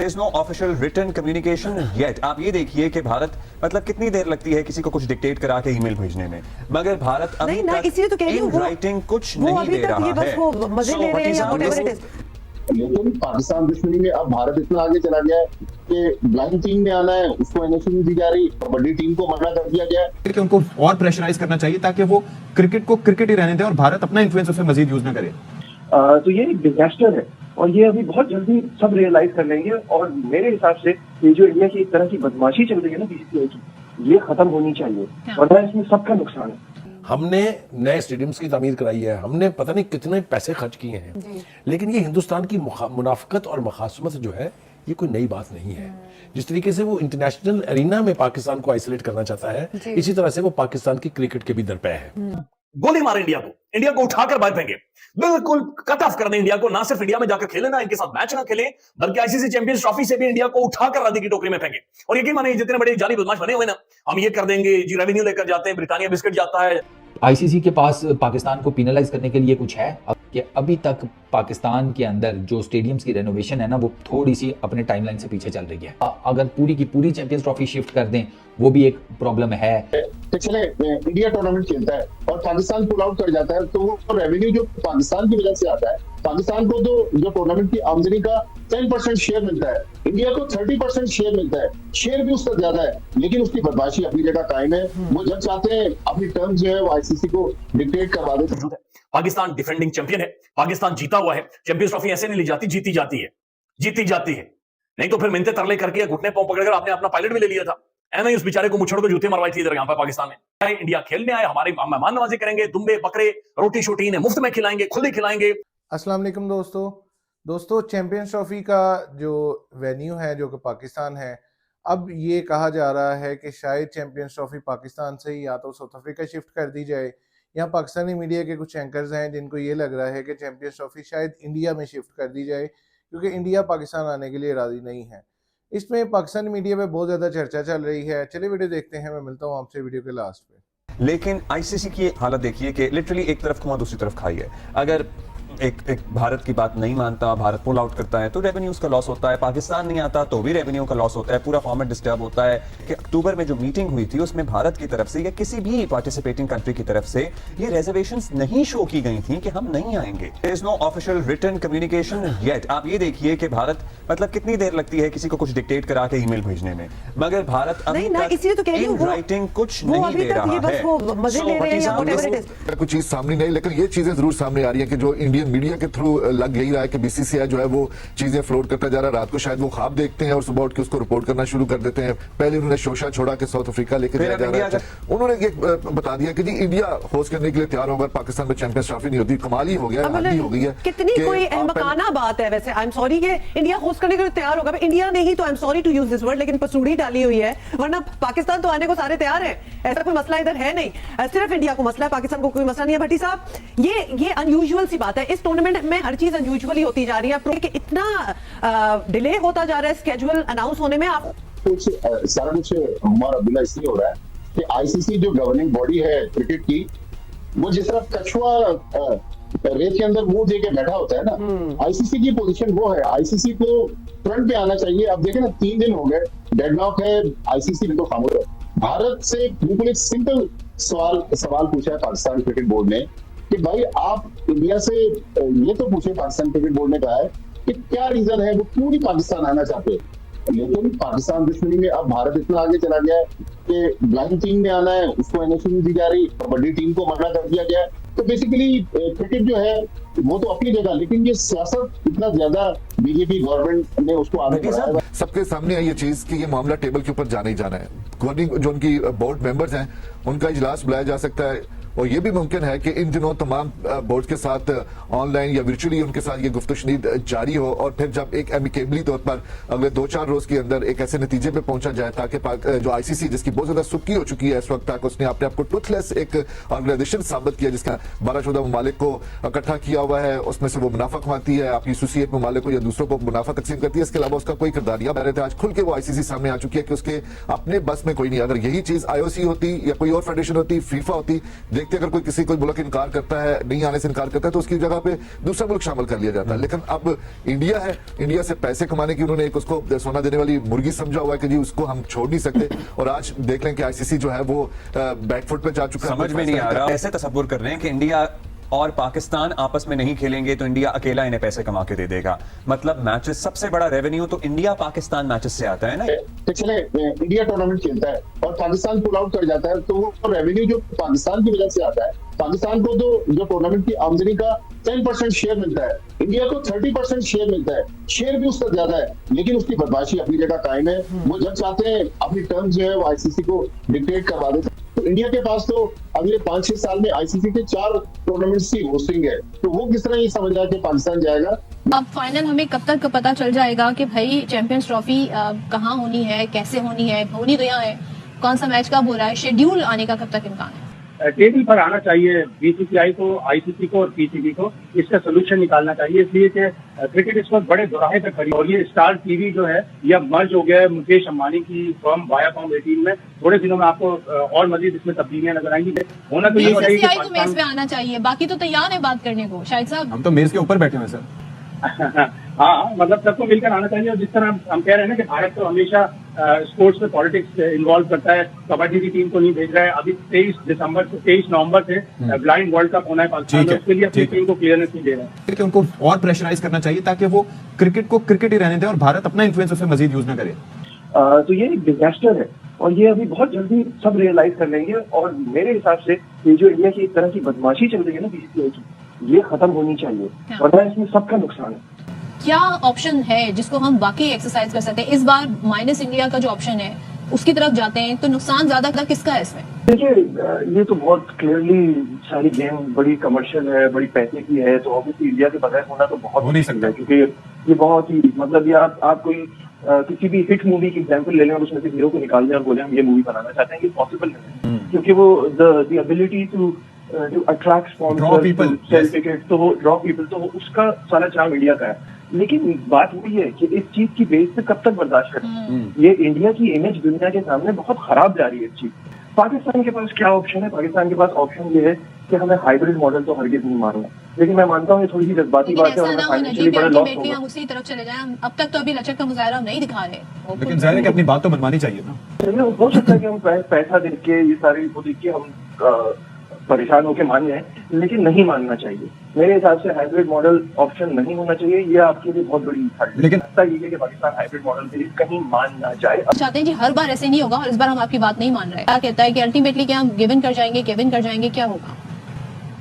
There is no official written communication yet. आप ये देखिए कि भारत मतलब कितनी देर लगती है किसी को कुछ डिक्टेट करा के ईमेल भेजने में, मगर भारत अभी तक इन राइटिंग कुछ नहीं दे रहा है। लेकिन पाकिस्तान दुश्मनी में अब भारत इतना आगे चला गया है कि ब्लाइंड टीम में आना है उसको एनओसी नहीं दी जा रही, कबड्डी टीम को मना कर दिया गया है कि उनको और प्रेशराइज करना चाहिए ताकि वो क्रिकेट को क्रिकेट ही रहने दें और भारत अपना इन्फ्लुएंस उसमें मजीद यूज ना करे। तो ये एक डिजास्टर है और ये अभी बहुत जल्दी सब रियलाइज कर लेंगे और मेरे हिसाब से ये जो इंडिया की एक तरह की बदमाशी चल रही है ना बीसीसीआई की, ये खत्म होनी चाहिए वरना इसमें सबका नुकसान है। हमने नए स्टेडियम्स की तामीर कराई है, हमने पता नहीं कितने पैसे खर्च किए हैं, लेकिन ये हिंदुस्तान की मुनाफकत और मखासमत जो है ये कोई नई बात नहीं है। जिस तरीके से वो इंटरनेशनल एरिना में पाकिस्तान को आइसोलेट करना चाहता है, इसी तरह से वो पाकिस्तान की क्रिकेट के भी दरपे है। गोली मारे इंडिया को उठाकर बाहर फेंके, बिल्कुल कट ऑफ कर दें इंडिया को। ना सिर्फ इंडिया में जाकर खेले, ना इनके साथ मैच ना खेले, बल्कि आईसीसी चैंपियंस ट्रॉफी से भी इंडिया को उठाकर राधी की टोकरी में फेंके। और यकीन मानिए जितने बड़े जाली बदमाश बने हुए ना, हम ये कर देंगे जी, रेवेन्यू लेकर जाते हैं, ब्रिटानिया बिस्किट जाता है। आईसीसी के पास पाकिस्तान को पिनलाइज करने के लिए कुछ है कि अभी तक पाकिस्तान के अंदर जो स्टेडियम्स की रेनोवेशन है ना, वो थोड़ी सी अपने टाइमलाइन से पीछे चल रही है। अगर पूरी की पूरी चैंपियंस ट्रॉफी शिफ्ट कर दें वो भी एक प्रॉब्लम है। पिछले इंडिया टूर्नामेंट खेलता है और पाकिस्तान पुल आउट कर जाता है तो वो रेवेन्यू जो पाकिस्तान की वजह से आता है, पाकिस्तान को तो जो टूर्नामेंट की आमदनी का 10% शेयर मिलता है, इंडिया को 30% शेयर मिलता है। शेयर भी उसका ज्यादा है, लेकिन उसकी बदमाशी अपनी जगह कायम है। वो जब चाहते हैं अपनी टर्म जो है वो आईसीसी को डिक्टेट करवा देते हैं। पाकिस्तान डिफेंडिंग चैंपियन है, पाकिस्तान जीता हुआ है। चैंपियंस ट्रॉफी ऐसे नहीं ली जाती, जीती जाती है। नहीं तो फिर मिन्नतें तरले करके घुटने पांव पकड़कर आपने अपना पायलट भी ले लिया था। ऐसे उस बेचारे को मुछड़ को जूते मरवाई थी इधर यहाँ पर पाकिस्तान में। इंडिया खेलने आए, हमारे मेहमान नवाजी करेंगे, दुम्बे बकरे रोटी शोटी इन्हें मुफ्त में खिलाएंगे, खुद ही खिलाएंगे। अस्सलाम वालेकुम दोस्तों चैंपियंस ट्रॉफी का जो वेन्यू है जो कि पाकिस्तान है, अब ये कहा जा रहा है कि शायद चैंपियंस ट्रॉफी पाकिस्तान से ही या तो साउथ अफ्रीका शिफ्ट कर दी जाए। यहाँ पाकिस्तानी मीडिया के कुछ एंकर्स हैं जिनको ये लग रहा है कि चैंपियंस ट्रॉफी शायद इंडिया में शिफ्ट कर दी जाए क्योंकि इंडिया पाकिस्तान आने के लिए राजी नहीं है। इसमें पाकिस्तानी मीडिया में बहुत ज़्यादा चर्चा चल रही है। चलिए वीडियो देखते हैं, मैं मिलता हूँ आपसे वीडियो के लास्ट पे। लेकिन आईसीसी की हालत देखिए कि लिटरली एक तरफ कुआं दूसरी तरफ खाई है। अगर एक भारत की बात नहीं मानता, भारत पुल आउट करता है तो रेवेन्यूज का लॉस होता है, पाकिस्तान नहीं आता तो भी रेवेन्यू का लॉस होता है। पूरा फॉर्मेट डिस्टर्ब होता है कि अक्टूबर में जो मीटिंग हुई थी उसमें भारत की तरफ से या किसी भी पार्टिसिपेटिंग कंट्री की तरफ से ये रिजर्वेशंस नहीं शो की गई थी कि हम नहीं आएंगे। There is no official written communication yet. आप ये देखिए कि भारत मतलब कितनी देर लगती है किसी को कुछ डिक्टेट करा के ईमेल भेजने में, मगर भारत अभी तक इन राइटिंग कुछ नहीं दे रहा है। कुछ चीज सामने नहीं, लेकिन ये चीजें जरूर सामने आ रही है कि जो इंडियन मीडिया के थ्रू लग यही रहा है कि बीसीसीआई जो है वो चीजें फ्लोट करता जा रहा है। रात को शायद वो ख्वाब देखते हैं और सुबह उठ के उसको रिपोर्ट करना शुरू कर देते हैं। पहले उन्होंने शोशा छोड़ा कि साउथ अफ्रीका लेके जाया जा रहा है, उन्होंने ये बता दिया कि जी इंडिया होस्ट करने के लिए तैयार होगा, पाकिस्तान में चैंपियंस ट्रॉफी नहीं होती। कमाल ही हो गया, हद हो गई है। कितनी कोई अहमकाना बात है वैसे। आई एम सॉरी कि इंडिया होस्ट करने के लिए तैयार होगा, इंडिया ने ही तो, I am sorry to use this word, लेकिन पसूड़ी डाली हुई है, वरना पाकिस्तान तो आने को सारे तैयार है। ऐसा कोई मसला इधर है नहीं, सिर्फ इंडिया को मसला है, पाकिस्तान को कोई मसला नहीं है। भट्टी साहब, ये अनयूजुअल सी बात है। इस टूर्नामेंट में हर चीज अनयूजुअली होती जा रही है कि इतना डिले होता जा रहा है स्केड्यूल अनाउंस होने में। आप कुछ सारा कुछ उमर अब्दुल्ला इसलिए हो रहा है कि आईसीसी जो गवर्निंग बॉडी है क्रिकेट की, वो जिस तरह कछुआ रेत के अंदर मुंह देके बैठा होता है ना, आईसीसी की पोजीशन वो है। आईसीसी को फ्रंट पे आना चाहिए। अब देखें ना, 3 दिन हो गए, डेडलॉक है, आईसीसी बिल्कुल खामोश है। भारत से बिल्कुल एक सिंपल सवाल पूछा है पाकिस्तान क्रिकेट बोर्ड ने कि भाई आप इंडिया से ये तो पूछे, पाकिस्तान क्रिकेट बोर्ड ने कहा है कि क्या रीजन है वो क्यों नहीं पाकिस्तान आना चाहते। लेकिन पाकिस्तान दुश्मनी में अब भारत इतना आगे चला गया है कि ब्लाइंड टीम में आना है उसको एनओसी नहीं दी जा रही, कबड्डी टीम को मना कर दिया गया है। तो बेसिकली क्रिकेट जो है वो तो अपनी जगह, लेकिन ये सियासत इतना ज्यादा बीजेपी गवर्नमेंट ने उसको आगे बढ़ाया। सबके सामने है ये चीज कि ये मामला टेबल के ऊपर जाने ही जाना है। जो उनकी बोर्ड मेंबर्स हैं उनका इजलास बुलाया जा सकता है और ये भी मुमकिन है कि इन दिनों तमाम बोर्ड के साथ ऑनलाइन या वर्चुअली उनके साथ ये गुफ्तगू जारी हो और फिर जब एक एमिकेबली तौर पर अगले 2-4 रोज के अंदर एक ऐसे नतीजे पे पहुंचा जाए ताकि जो आईसीसी जिसकी बहुत ज्यादा सुर्खी हो चुकी है इस वक्त तक, उसने अपने आप को टूथलेस एक ऑर्गेनाइजेशन साबित किया जिसका 12-14 ममालिक को इकट्ठा किया हुआ है, उसमें से वो मुनाफा कमाती है, अपनी एसोसिएट ममालिक को या दूसरों को मुनाफा तकसीम करती है। इसके अलावा उसका कोई किरदार नहीं है। आज खुल के वो आईसीसी सामने आ चुकी है कि उसके अपने बस में कोई नहीं। अगर यही चीज आईओसी होती या कोई और फेडरेशन होती, फीफा होती, देखते अगर कोई मुल्क इनकार करता है, नहीं आने से इनकार करता है, तो उसकी जगह पे दूसरा मुल्क शामिल कर लिया जाता है। लेकिन अब इंडिया है, इंडिया से पैसे कमाने की उन्होंने एक उसको सोना देने वाली मुर्गी समझा हुआ है कि जी उसको हम छोड़ नहीं सकते। और आज देख लें कि आईसीसी जो है वो बैकफुट पे जा चुका है। समझ में नहीं आ रहा, ऐसे तसव्वुर कर रहे हैं कि इंडिया और पाकिस्तान आपस में नहीं खेलेंगे तो इंडिया अकेला इन्हें पैसे कमा के दे देगा। मतलब मैचेस, सबसे बड़ा रेवेन्यू तो इंडिया पाकिस्तान मैचेस से आता है ना। तो चले इंडिया टूर्नामेंट खेलता है और पाकिस्तान पुल आउट कर जाता है, तो वो रेवेन्यू जो पाकिस्तान की वजह से आता है, पाकिस्तान को तो जो टूर्नामेंट की आमदनी का 10% शेयर मिलता है, इंडिया को 30% शेयर मिलता है। शेयर भी उसका ज्यादा है, लेकिन उसकी बदमाशी अपनी जगह कायम है। वो जब चाहते हैं अपनी टर्म्स जो है वो आईसीसी को डिक्टेट करवा देते हैं। तो इंडिया के पास तो अगले 5-6 साल में आईसीसी के 4 टूर्नामेंट्स की होस्टिंग है, तो वो किस तरह ये समझ रहा है कि पाकिस्तान जाएगा। अब फाइनल हमें कब तक पता चल जाएगा कि भाई चैंपियंस ट्रॉफी कहाँ होनी है, कैसे होनी है, होनी तो यहाँ है, कौन सा मैच कब हो रहा है, शेड्यूल आने का कब तक इम्कान है? टेबल पर आना चाहिए बीसीसीआई को, आईसीसी को और पीसीबी को, इसका सोल्यूशन निकालना चाहिए, इसलिए कि क्रिकेट इस वक्त बड़े दोराहे पे खड़ी। और ये स्टार टीवी जो है यह मर्ज हो गया है मुकेश अंबानी की फर्म वायाकॉम 18 में। थोड़े दिनों में आपको और मजीद इसमें तब्दीलियां नजर आएंगी। होना तो ये चाहिए बीसीसीआई को मेज पे आना चाहिए, बाकी तो तैयार है बात करने को। शाहिद साहब, हम तो मेज के ऊपर बैठे हुए सर। हाँ, मतलब सबको मिलकर आना चाहिए। और जिस तरह हम कह रहे हैं ना कि भारत तो हमेशा स्पोर्ट्स में पॉलिटिक्स इन्वॉल्व करता है, कबड्डी की टीम को नहीं भेज रहा है। अभी 23 नवंबर से ब्लाइंड वर्ल्ड कप होना है पाकिस्तान में, उसके लिए अपनी टीम को क्लियरेंस नहीं दे रहा है। कि उनको और प्रेशराइज करना चाहिए ताकि वो क्रिकेट को क्रिकेट ही रहने दें और भारत अपना इन्फ्लुएंस उसमें मजीद यूज न करे। तो ये एक डिजास्टर है और ये अभी बहुत जल्दी सब रियलाइज कर लेंगे। और मेरे हिसाब से ये जो इंडिया की एक तरह की बदमाशी चल रही है ना बीसीसीआई की, ये खत्म होनी चाहिए, वरना इसमें सबका नुकसान है। क्या ऑप्शन है जिसको हम बाकी एक्सरसाइज कर सकते हैं? इस बार माइनस इंडिया का जो ऑप्शन है उसकी तरफ जाते हैं तो नुकसान ज्यादा किसका है इसमें? देखिए, ये तो बहुत क्लियरली सारी गेम बड़ी कमर्शियल है, बड़ी पैसे की है, तो ऑब्वियसली इंडिया के बगैर होना तो बहुत हो नहीं सकता है, क्योंकि ये बहुत ही, मतलब ये आप कोई किसी भी हिट मूवी की एग्जांपल ले लें और उसमें से हीरो को निकाल दें और बोले हम ये मूवी बनाना चाहते हैं, ये पॉसिबल नहीं है। क्योंकि वो the ability to attract sponsors, to sell ticket, तो वो ड्रॉ पीपल, तो उसका सारा चार्म इंडिया का है। लेकिन बात वही है कि इस चीज की बेस पे कब तक बर्दाश्त करें? ये इंडिया की इमेज दुनिया के सामने बहुत खराब जा रही है इस चीज। पाकिस्तान के पास क्या ऑप्शन है? पाकिस्तान के पास ऑप्शन ये है कि हमें हाइब्रिड मॉडल तो हरगिज नहीं मानना, लेकिन मैं मानता हूँ ये थोड़ी सी जज्बाती बात है और हमें फाइनेंशियली बड़ा लॉस होगा। हम उसी तरफ चले जाएं। अब तक तो अभी लचक का मुजाहरा हम नहीं दिखा रहे, लेकिन जाहिर है कि अपनी बात तो मनवानी चाहिए ना। हो सकता है कि हम पैसा देख के ये सारी वो देख के हम परेशान होकर मान जाए, लेकिन नहीं मानना चाहिए। मेरे हिसाब से हाइब्रिड मॉडल ऑप्शन नहीं होना चाहिए, ये आपके लिए बहुत बड़ी लेकिन ये है कि पाकिस्तान हाइब्रिड मॉडल के लिए कहीं मान ना जाए। चाहते हैं जी हर बार ऐसे नहीं होगा और इस बार हम आपकी बात नहीं मान रहे। क्या कहता है कि अल्टीमेटली क्या हम गिवन कर जाएंगे, केविन कर जाएंगे, क्या होगा?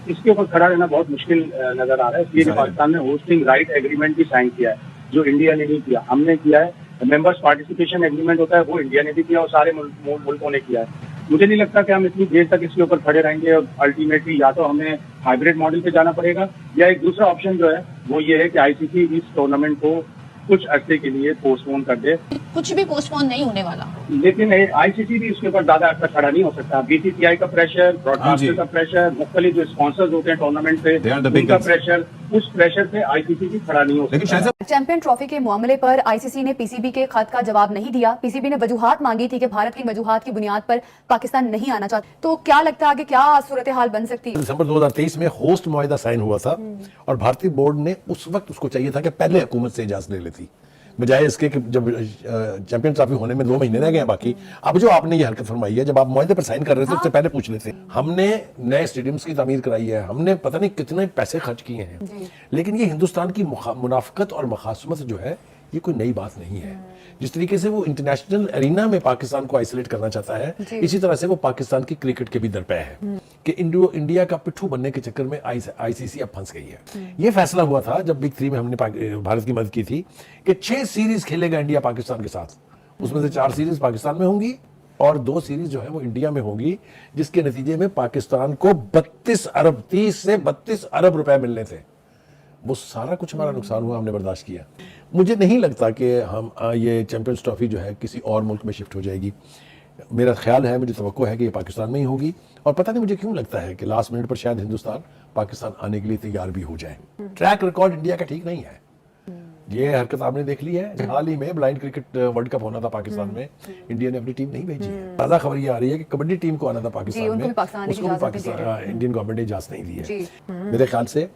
इसके ऊपर खड़ा रहना बहुत मुश्किल नजर आ रहा है, इसलिए कि पाकिस्तान ने होस्टिंग राइट एग्रीमेंट भी साइन किया है, जो इंडिया ने नहीं किया, हमने किया है। मेंबर्स पार्टिसिपेशन एग्रीमेंट होता है, वो इंडिया ने भी किया और सारे मुल्कों ने किया है। मुझे नहीं लगता कि हम इतनी देर तक इसके ऊपर खड़े रहेंगे। अल्टीमेटली या तो हमें हाइब्रिड मॉडल पे जाना पड़ेगा, या एक दूसरा ऑप्शन जो है वो ये है कि आईसीसी इस टूर्नामेंट को कुछ अरसे के लिए पोस्टपोन कर दे। कुछ भी पोस्टपोन नहीं होने वाला, लेकिन आईसीसी भी इसके ऊपर ज्यादा अर्सा खड़ा नहीं हो सकता। बीसीसीआई का प्रेशर, ब्रॉडकास्टर का प्रेशर, मुख्तलिफ जो स्पॉन्सर्स होते हैं टूर्नामेंट पे उनका प्रेशर, उस प्रेशर से आईसीसी भी खड़ा नहीं हो सकता। चैंपियन ट्रॉफी के मामले पर आईसीसी ने पीसीबी के खत का जवाब नहीं दिया। पीसीबी ने वजूहात मांगी थी कि भारत की वजूहात की बुनियाद पर पाकिस्तान नहीं आना चाहता। तो क्या लगता है आगे क्या सूरत हाल बन सकती है? दिसंबर 2023 में होस्ट मुआहिदा साइन हुआ था और भारतीय बोर्ड ने उस वक्त उसको चाहिए था कि पहले हुकूमत से इजाजत ले लेती, बजाय इसके कि जब चैंपियन ट्रॉफी होने में 2 महीने रह गए बाकी। अब जो आपने ये हरकत फरमाई है, जब आप मुआहिदे पर साइन कर रहे थे उससे पहले पूछ लेते। हमने नए स्टेडियम्स की तामीर कराई है, हमने पता नहीं कितने पैसे खर्च किए हैं, लेकिन ये हिंदुस्तान की मुनाफकत और मखासमत जो है ये कोई नई बात नहीं है। जिस तरीके से वो इंटरनेशनल एरिना में पाकिस्तान को आइसोलेट करना चाहता है, इसी तरह से वो पाकिस्तान की क्रिकेट के भी दरपे है कि इंडिया का पिट्ठू बनने के चक्कर में आईसीसी अब फंस गई है। ये फैसला हुआ था जब बिग 3 में हमने भारत की मदद की थी कि 6 सीरीज खेलेगा इंडिया पाकिस्तान के साथ, उसमें से 4 सीरीज पाकिस्तान में होंगी और 2 सीरीज जो है वो इंडिया में होंगी, जिसके नतीजे में पाकिस्तान को 30 से 32 अरब रुपए मिलने थे। वो सारा कुछ हमारा नुकसान हुआ, हमने बर्दाश्त किया। मुझे नहीं लगता कि हम ये चैंपियंस ट्रॉफी जो है किसी और मुल्क में शिफ्ट हो जाएगी। मेरा ख्याल है, मुझे तवक्को है कि ये पाकिस्तान में ही होगी। और पता नहीं मुझे क्यों लगता है कि लास्ट मिनट पर शायद हिंदुस्तान पाकिस्तान आने के लिए तैयार भी हो जाए। ट्रैक रिकॉर्ड इंडिया का ठीक नहीं है। ये हरकत आपने देख ली है। हाल ही में ब्लाइंड क्रिकेट वर्ल्ड कप होना था पाकिस्तान में, इंडिया ने अपनी टीम नहीं भेजी है। ताज़ा खबर ये आ रही है कि कबड्डी टीम को आना था पाकिस्तान उनको में, भी पाकिस्तान की उसको भी इजाज़त नहीं पाकिस्तान इंडियन गवर्नमेंट ने इजाज़त नहीं दी है। जी। मेरे ख्याल से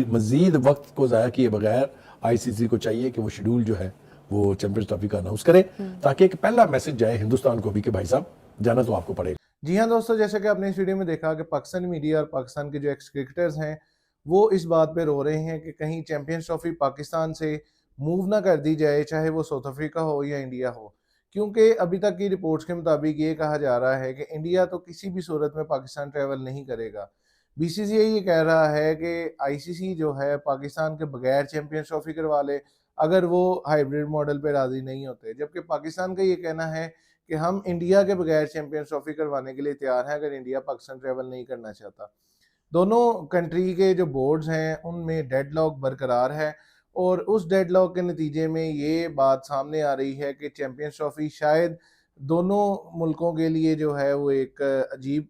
मजीद वक्त को ज़ाया किए बगैर आईसीसी को चाहिए कि वो शेड्यूल जो है वो चैंपियंस ट्रॉफी का अनाउंस करे, ताकि एक पहला मैसेज जाए हिंदुस्तान को भी कि भाई साहब जाना तो आपको पड़ेगा। जी हाँ दोस्तों, जैसे कि आपने इस वीडियो में देखा कि पाकिस्तानी मीडिया और पाकिस्तान के जो एक्स क्रिकेटर्स हैं वो इस बात पे रो रहे हैं कि कहीं चैंपियंस ट्रॉफी पाकिस्तान से मूव ना कर दी जाए, चाहे वो साउथ अफ्रीका हो या इंडिया हो, क्योंकि अभी तक की रिपोर्ट्स के मुताबिक ये कहा जा रहा है कि इंडिया तो किसी भी सूरत में पाकिस्तान ट्रैवल नहीं करेगा। बीसीसीआई ये कह रहा है कि आईसीसी जो है पाकिस्तान के बगैर चैंपियंस ट्रॉफी करवा ले अगर वो हाइब्रिड मॉडल पे राजी नहीं होते, जबकि पाकिस्तान का ये कहना है कि हम इंडिया के बगैर चैंपियंस ट्रॉफी करवाने के लिए तैयार हैं अगर इंडिया पाकिस्तान ट्रैवल नहीं करना चाहता। दोनों कंट्री के जो बोर्ड्स हैं उनमें डेडलॉक बरकरार है और उस डेडलॉक के नतीजे में ये बात सामने आ रही है कि चैंपियंस ट्रॉफी शायद दोनों मुल्कों के लिए जो है वो एक अजीब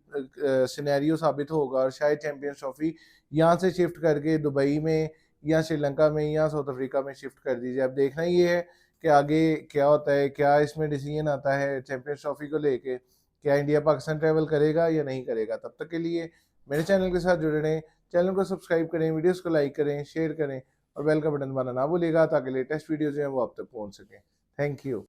सिनेरियो साबित होगा और शायद चैंपियंस ट्रॉफी यहाँ से शिफ्ट करके दुबई में या श्रीलंका में या साउथ अफ्रीका में शिफ्ट कर दीजिए। अब देखना ये है कि आगे क्या होता है, क्या इसमें डिसीजन आता है चैंपियंस ट्रॉफी को लेके, क्या इंडिया पाकिस्तान ट्रैवल करेगा या नहीं करेगा। तब तक के लिए मेरे चैनल के साथ जुड़े रहें, चैनल को सब्सक्राइब करें, वीडियोस को लाइक करें, शेयर करें और बेल का बटन दबाना ना भूलिएगा ताकि लेटेस्ट वीडियो जो है वो आप तक पहुंच सकें। Thank you.